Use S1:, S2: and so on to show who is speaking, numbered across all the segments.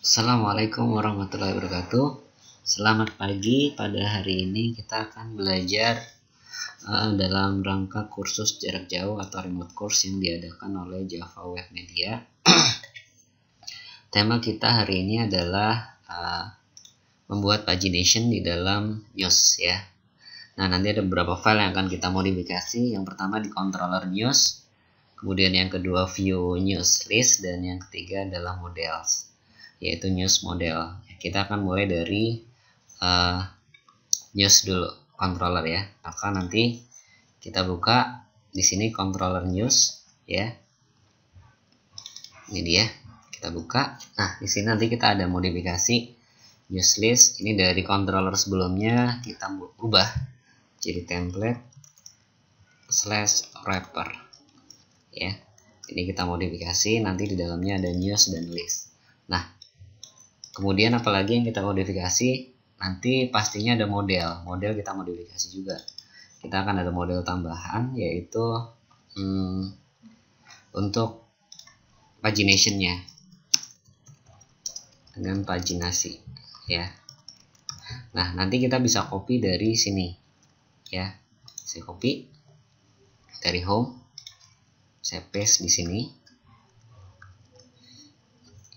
S1: Assalamualaikum warahmatullahi wabarakatuh. Selamat pagi. Pada hari ini kita akan belajar dalam rangka kursus jarak jauh atau remote course yang diadakan oleh Java Web Media. Tema kita hari ini adalah membuat pagination di dalam news ya. Nah, nanti ada beberapa file yang akan kita modifikasi. Yang pertama di controller news, kemudian yang kedua view news list, dan yang ketiga adalah models, yaitu news model. Kita akan mulai dari news dulu, controller ya. Maka nanti kita buka di sini controller news ya. Ini dia, kita buka. Nah, di sini nanti kita ada modifikasi news list. Ini dari controller sebelumnya kita ubah jadi template /wrapper ya. Ini kita modifikasi, nanti di dalamnya ada news dan list. Nah, kemudian apalagi yang kita modifikasi, nanti pastinya ada model kita modifikasi juga. Kita akan ada model tambahan, yaitu untuk paginationnya dengan paginasi ya. Nah, nanti kita bisa copy dari sini ya. Saya copy dari home, saya paste di sini.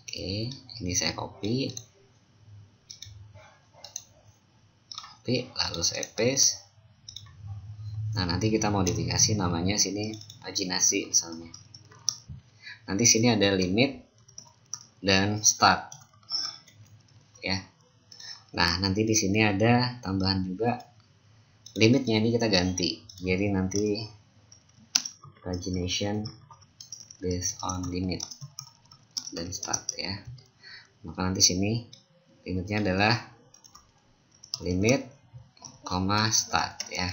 S1: Oke, ini saya copy, lalu saya paste. Nah, nanti kita modifikasi namanya sini paginasi misalnya. Nanti sini ada limit dan start ya. Nah, nanti di sini ada tambahan juga limitnya, ini kita ganti. Jadi nanti pagination based on limit dan start ya. Maka nanti sini limitnya adalah limit, start ya,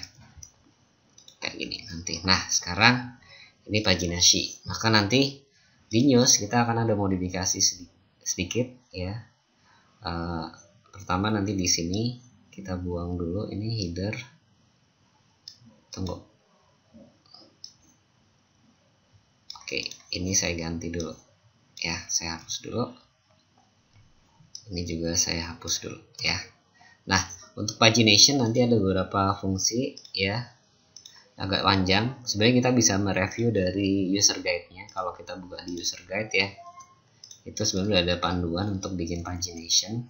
S1: kayak gini nanti. Nah, sekarang ini paginasi. Maka nanti di news kita akan ada modifikasi sedikit ya. Pertama nanti di sini kita buang dulu ini header. Tunggu. Oke, ini saya ganti dulu ya, saya hapus dulu. Ini juga saya hapus dulu ya. Nah, untuk pagination nanti ada beberapa fungsi ya, agak panjang. Sebenarnya kita bisa mereview dari user guide-nya. Kalau kita buka di user guide ya, itu sebenarnya ada panduan untuk bikin pagination.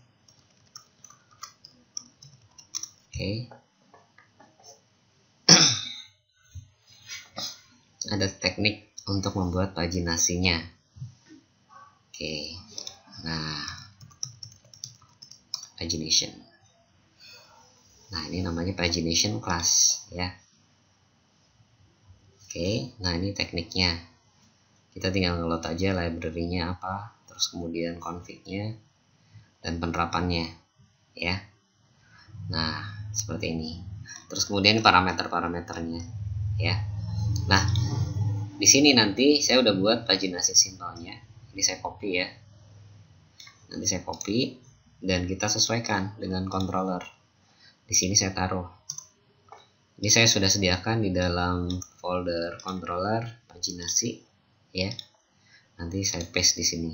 S1: Oke. Ada teknik untuk membuat paginasinya. Oke. Nah, pagination. Nah, ini namanya pagination class ya. Oke, nah ini tekniknya. Kita tinggal ngeload aja library-nya apa, terus kemudian config-nya dan penerapannya ya. Nah, seperti ini. Terus kemudian parameter-parameternya ya. Nah, di sini nanti saya udah buat paginasi simpelnya. Ini saya copy ya. Nanti saya copy dan kita sesuaikan dengan controller. Di sini saya taruh. Ini saya sudah sediakan di dalam folder controller paginasi ya. Nanti saya paste di sini.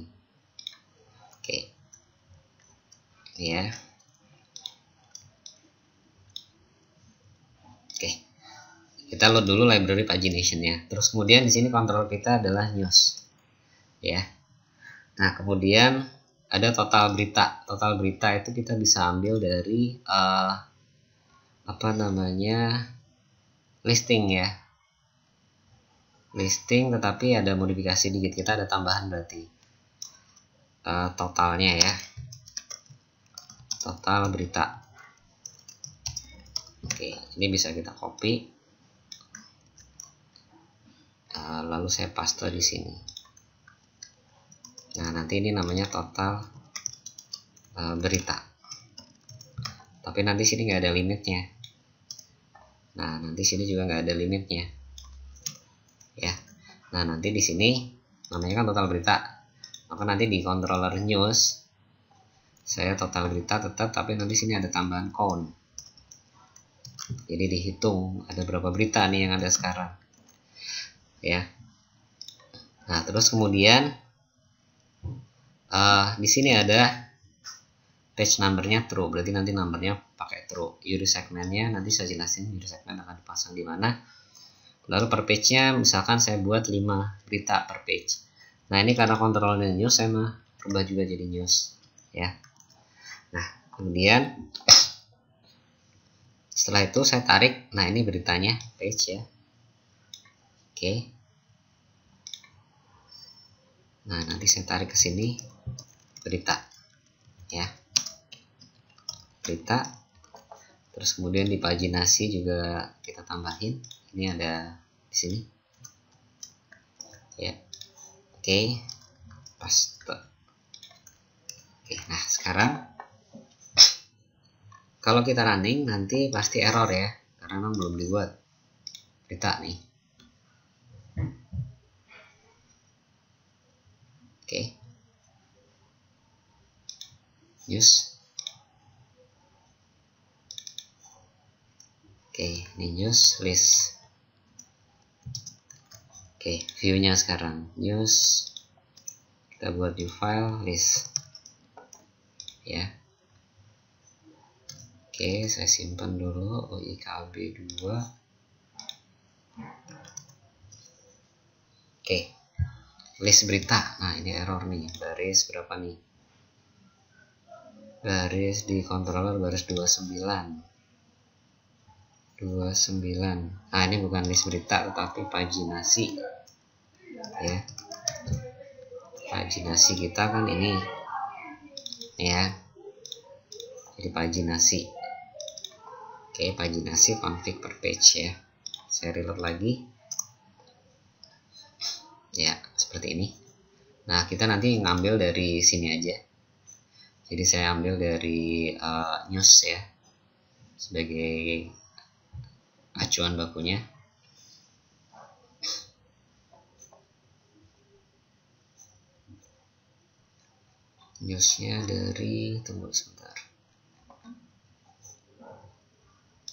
S1: Oke. Ya. Oke. Kita load dulu library pagination-nya. Terus kemudian di sini controller kita adalah news. Ya. Nah, kemudian ada total berita. Total berita itu kita bisa ambil dari listing ya. Listing, tetapi ada modifikasi dikit. Kita ada tambahan berarti totalnya ya. Total berita. Oke, ini bisa kita copy. Lalu saya paste di sini. Nah, nanti ini namanya total berita. Tapi nanti sini nggak ada limitnya. Nah, nanti sini juga nggak ada limitnya. Ya. Nah, nanti di sini namanya kan total berita. Maka nanti di controller news saya total berita tetap, tapi nanti sini ada tambahan count. Jadi dihitung ada berapa berita nih yang ada sekarang. Ya. Nah, terus kemudian Di sini ada page numbernya true, berarti nanti numbernya pakai true. UD segmentnya nanti saya jelasin UD segment akan dipasang di mana. Lalu per page-nya misalkan saya buat 5 berita per page. Nah ini karena kontrolnya news, saya mau rubah juga jadi news ya. Nah kemudian setelah itu saya tarik, nah ini beritanya page ya. Oke. Nah nanti saya tarik ke sini berita ya, berita. Terus kemudian di paginasi juga kita tambahin, ini ada di sini ya. Oke, paste. Oke, nah sekarang kalau kita running nanti pasti error ya, karena memang belum dibuat berita nih. Oke, news. Oke, ini news list. Oke, view-nya sekarang news. Kita buat new file list ya. Oke, saya simpan dulu OIKB2. Oke, list berita. Nah ini error nih, baris berapa nih? Baris di controller baris 29. Nah ini bukan list berita tetapi paginasi ya. Paginasi kita kan ini ya, jadi paginasi. Oke, paginasi config per page ya. Saya reload lagi ya, seperti ini. Nah kita nanti ngambil dari sini aja, jadi saya ambil dari news ya sebagai acuan bakunya. Newsnya dari, tunggu sebentar,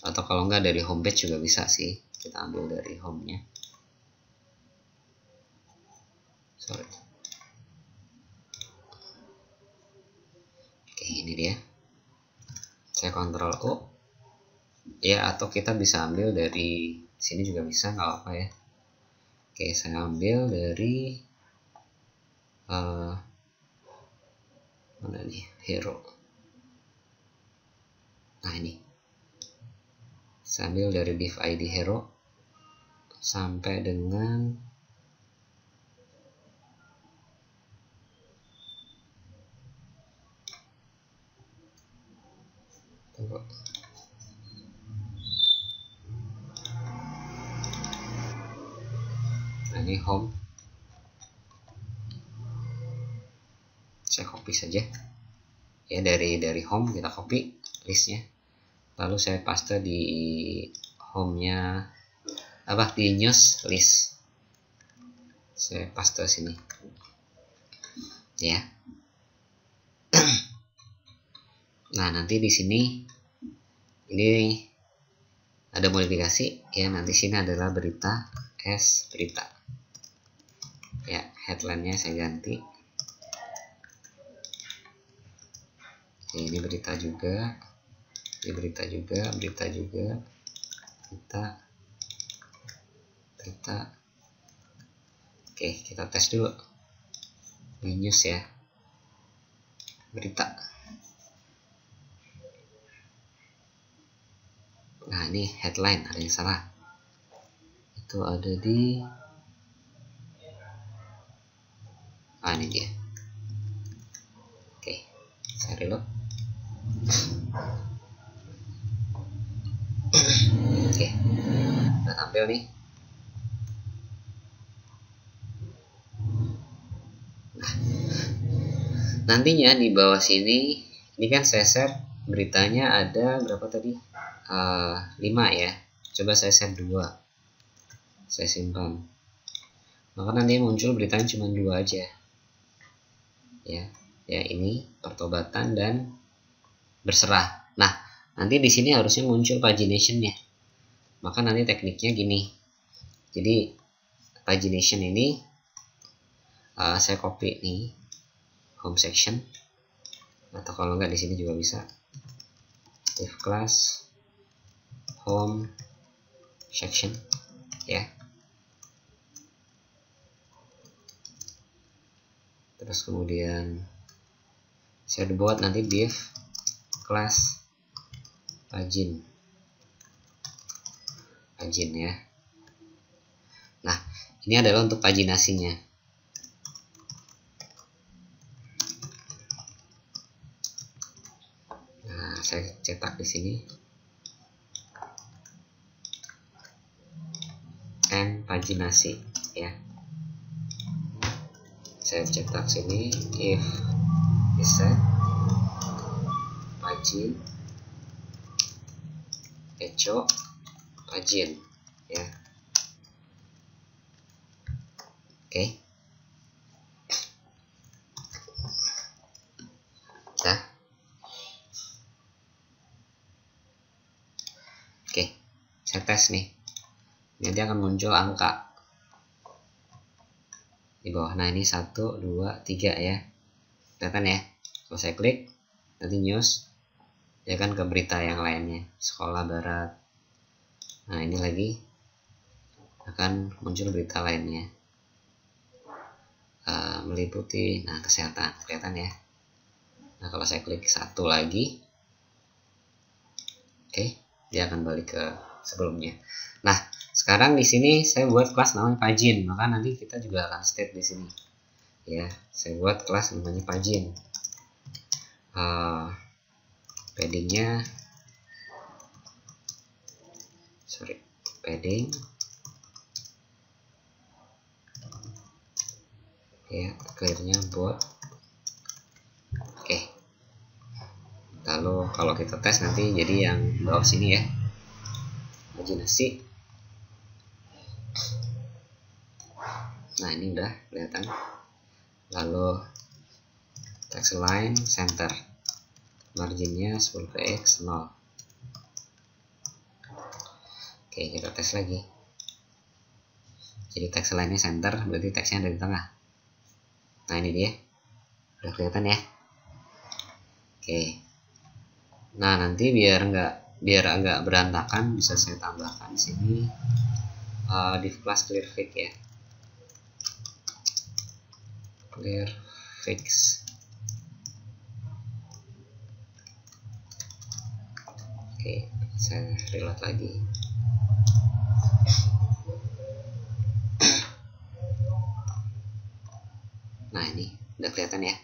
S1: atau kalau enggak dari homepage juga bisa sih, kita ambil dari home-nya. Sorry. Oke, ini dia. Saya kontrol O ya, atau kita bisa ambil dari sini juga bisa, nggak apa ya. Oke, saya ambil dari mana nih, hero. Nah ini saya ambil dari div id hero sampai dengan nah ini home. Saya copy saja ya, dari home kita copy listnya, lalu saya paste di home-nya, di news list. Saya paste sini ya. Nah nanti di sini ini ada modifikasi ya, nanti sini adalah berita as berita ya, headline-nya saya ganti. Oke, ini berita juga, ini berita juga, berita. Oke, kita tes dulu di news ya, berita. Nah ini headline, ada yang salah, itu ada di ini dia. Oke, saya reload. Oke, udah tampil nih. Nah, nantinya di bawah sini ini kan saya set beritanya ada berapa tadi, 5 ya. Coba saya set 2, saya simpan, maka nanti muncul beritanya cuma 2 aja ya. Ya ini pertobatan dan berserah. Nah nanti di sini harusnya muncul pagination-nya, maka nanti tekniknya gini. Jadi pagination ini saya copy nih home section, atau kalau enggak di sini juga bisa div class home section ya. Terus kemudian saya buat nanti div class pagin ya. Nah, ini adalah untuk paginasinya. Nah, saya cetak di sini and paginasi ya. Saya cetak sini if set pagin echo pagin ya. Oke. Nah. Oke, saya tes nih. Nanti akan muncul angka di bawah. Nah, ini 1 2 3 ya. Kelihatan ya. Kalau saya klik nanti news, dia akan ke berita yang lainnya, sekolah barat. Nah, ini lagi akan muncul berita lainnya, meliputi kesehatan, kelihatan ya. Nah, kalau saya klik satu lagi, oke, dia akan balik ke sebelumnya. Nah, sekarang di sini saya buat kelas namanya pagin, maka nanti kita juga akan state di sini ya. Saya buat kelas namanya pagin, paddingnya padding ya, clearnya buat. Oke, lalu kalau kita tes nanti jadi yang bawah sini ya, paginasi. Nah, ini udah kelihatan. Lalu text line center, marginnya 10 px 0. Oke, kita tes lagi. Jadi text line-nya center, berarti teksnya ada di tengah. Nah, ini dia, udah kelihatan ya. Oke, nah nanti biar agak berantakan, bisa saya tambahkan di sini div class clear fix ya, clear fix. Oke, saya reload lagi. Nah, ini udah kelihatan ya.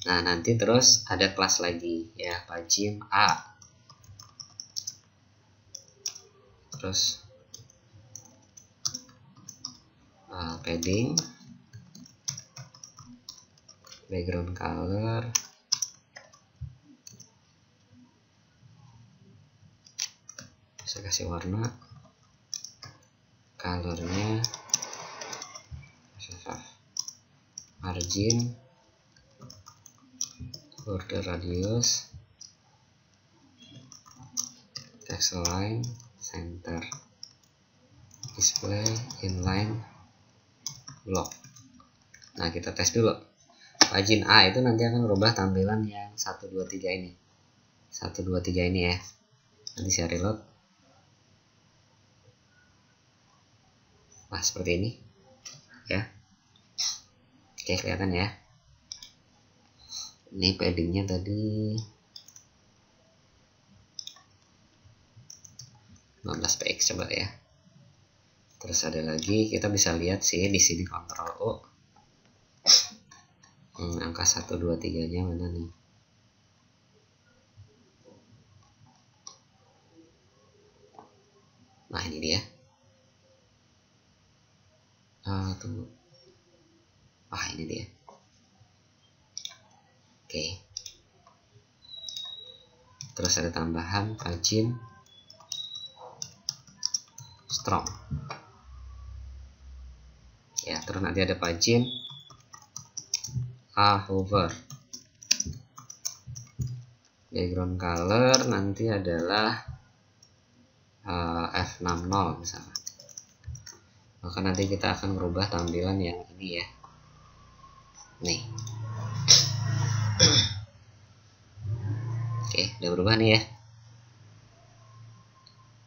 S1: Nah, nanti terus ada kelas lagi ya, pagin A. Terus padding, background color, saya kasih warna, colornya, margin, border radius, text line center, display inline block. Nah, kita tes dulu. Pagin A itu nanti akan merubah tampilan yang 1 2 3 ini. 1 2 3 ini ya. Nanti saya reload. Nah, seperti ini. Ya. Oke, kelihatan ya. Ini paddingnya tadi 15 px, coba ya. Terus ada lagi, kita bisa lihat sih di sini Ctrl O. Angka 1 2 3 nya mana nih? Nah, ini dia. Tunggu. Ini dia. Oke. Terus ada tambahan pagin strong. Ya, terus nanti ada pagin hover. Background color nanti adalah F60 misalnya. Maka nanti kita akan merubah tampilan yang ini ya. Nih. Udah berubah nih ya.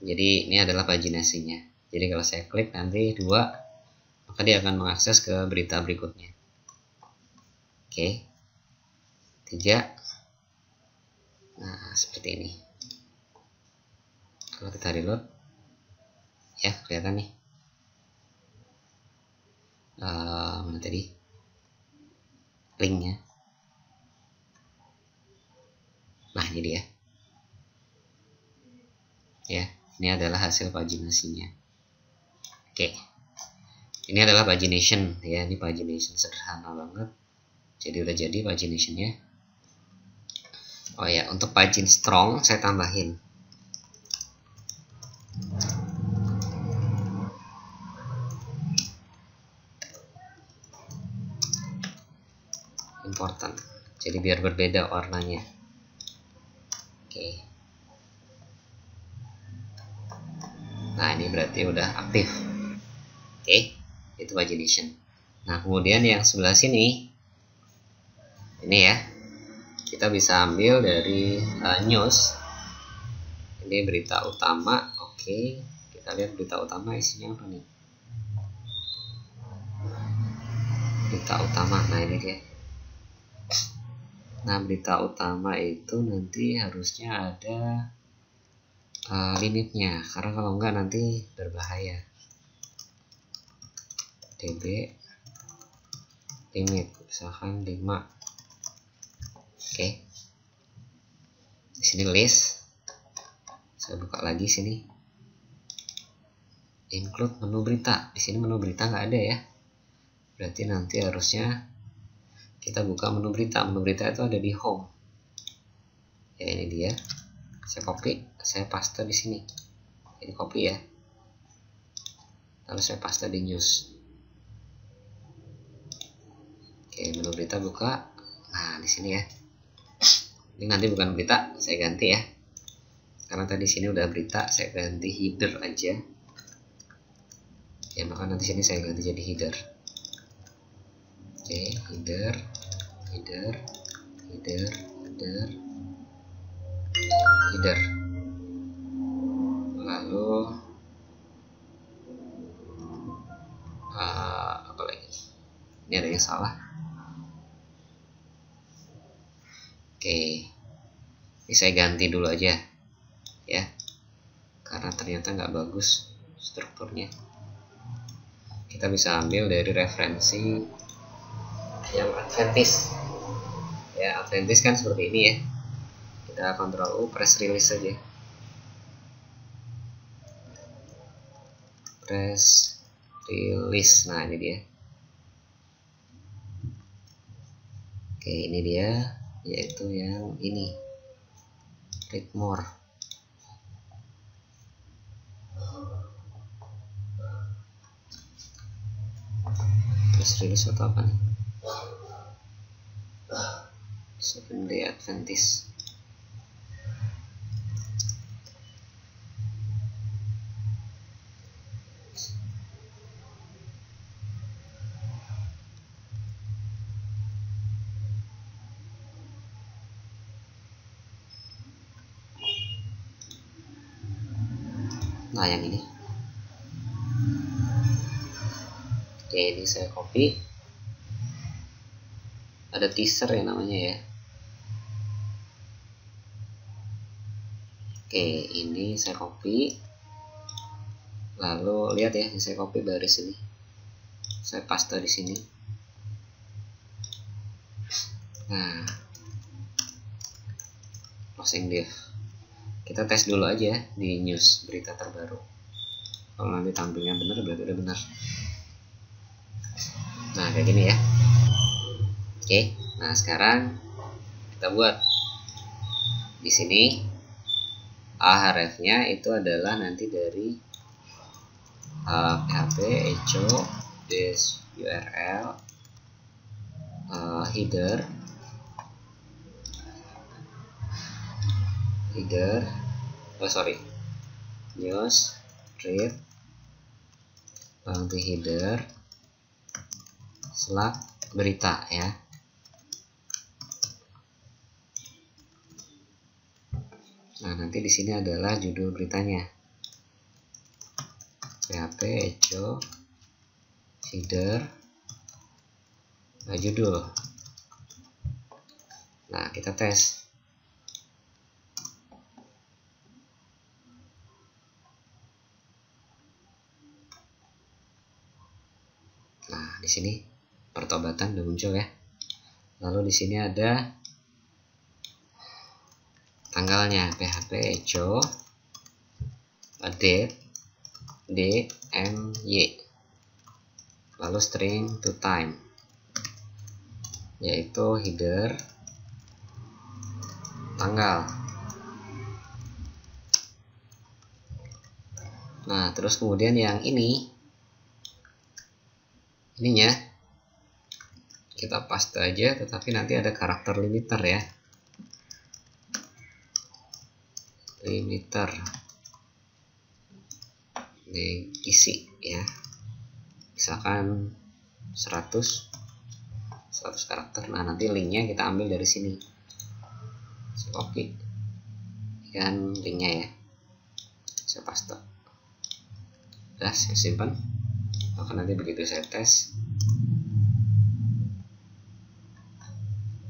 S1: Jadi ini adalah paginasinya. Jadi kalau saya klik nanti 2, maka dia akan mengakses ke berita berikutnya. Oke. 3. Nah, seperti ini. Kalau kita reload, ya kelihatan nih. Mana tadi linknya? Nah, ini dia. Ya, ini adalah hasil paginasinya. Oke. Ini adalah pagination ya, ini pagination sederhana banget. Jadi udah jadi paginationnya. Oh ya, untuk pagin strong saya tambahin. Important. Jadi biar berbeda warnanya. Oke. Nah, ini berarti udah aktif. Oke, itu pagination. Nah, kemudian yang sebelah sini ini ya, kita bisa ambil dari news. Ini berita utama. Oke, kita lihat berita utama isinya apa nih? Berita utama. Nah, ini dia. Nah, berita utama itu nanti harusnya ada limitnya, karena kalau enggak nanti berbahaya. DB limit misalkan 5. Oke. Di sini list. Saya buka lagi sini. Include menu berita. Di sini menu berita nggak ada ya. Berarti nanti harusnya kita buka menu berita. Menu berita itu ada di home. Ya, ini dia. Saya copy, saya paste di sini. Ini copy ya. Lalu saya paste di news. Oke, menu berita buka. Nah, di sini ya. Ini nanti bukan berita, saya ganti ya. Karena tadi sini udah berita, saya ganti header aja. Ya, maka nanti sini saya ganti jadi header. Oke, header. Lalu apa lagi? Ini ada yang salah. Oke, ini saya ganti dulu aja ya, karena ternyata nggak bagus strukturnya. Kita bisa ambil dari referensi yang Adventist ya. Adventist kan seperti ini ya. Kita Ctrl U, press release saja. Press release. Nah, ini dia. Oke, ini dia, yaitu yang ini, read more. Press release atau apa nih? 7 Day Adventist. Nah, yang ini. Oke, ini saya copy. Ada teaser ya namanya ya. Oke, ini saya copy. Lalu lihat ya, saya copy baris ini. Saya paste di sini. Nah, closing div. Kita tes dulu aja di news berita terbaru. Kalau nanti tampilnya benar, berarti udah benar. Nah, kayak gini ya. Oke, nah sekarang kita buat di sini href-nya itu adalah nanti dari php echo this url header news read nanti header selak berita ya. Nah, nanti di sini adalah judul beritanya. PHP echo header judul. Nah, kita tes. Nah, di sini pertobatan udah muncul ya. Lalu di sini ada tanggalnya, PHP echo date DMY, lalu string to time, yaitu header tanggal. Nah, terus kemudian yang ininya kita paste aja, tetapi nanti ada karakter limiter ya, limiter diisi ya, misalkan 100 karakter. Nah, nanti linknya kita ambil dari sini, copy kan linknya ya, saya paste, udah saya simpan. Maka nanti begitu saya tes,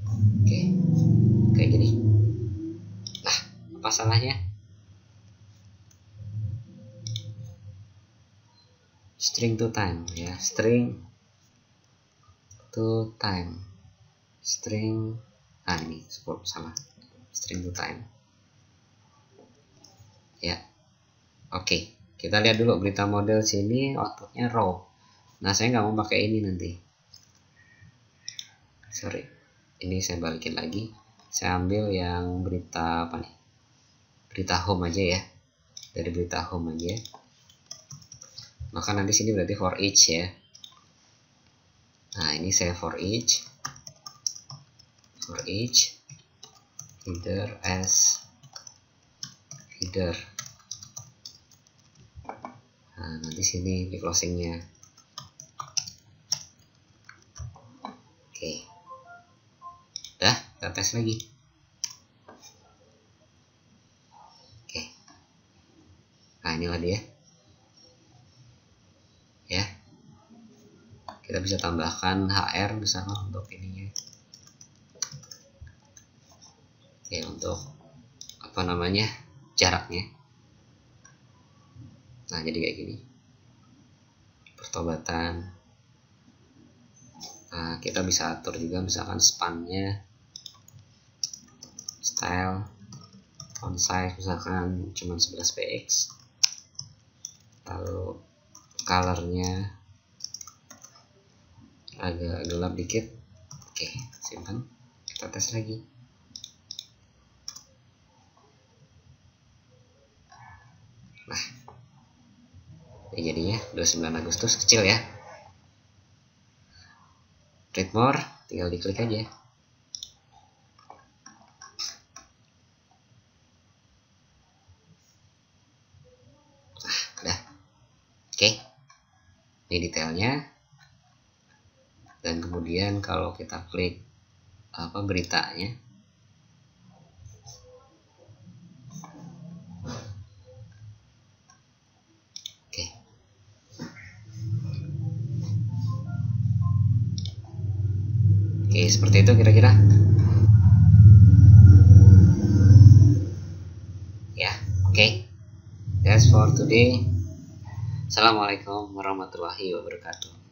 S1: oke, kayak gini. Nah, apa salahnya? String to time ya, string to time, string, ini salah, string to time ya. Oke, kita lihat dulu berita model sini, outputnya raw. Nah, saya nggak mau pakai ini nanti, sorry, ini saya balikin lagi. Saya ambil yang berita apa nih, berita home aja ya, dari berita home aja. Maka nanti sini berarti for each ya. Nah, ini saya for each header as header. Nah, nanti sini di closingnya. Oke, udah, kita tes lagi. Oke, nah inilah dia ya. Kita bisa tambahkan HR misalnya untuk ininya. Oke, untuk apa namanya, jaraknya. Nah, jadi kayak gini, pertobatan. Nah, kita bisa atur juga misalkan spannya, style, font size misalkan cuma 11 px, lalu colornya agak gelap dikit. Oke, simpan, kita tes lagi. Nah, ini jadinya 29 Agustus, kecil ya. Read more, tinggal diklik aja. Nah, udah. Oke, ini detailnya. Dan kemudian kalau kita klik beritanya, oke, seperti itu kira-kira ya. Oke, that's for today. Assalamualaikum warahmatullahi wabarakatuh.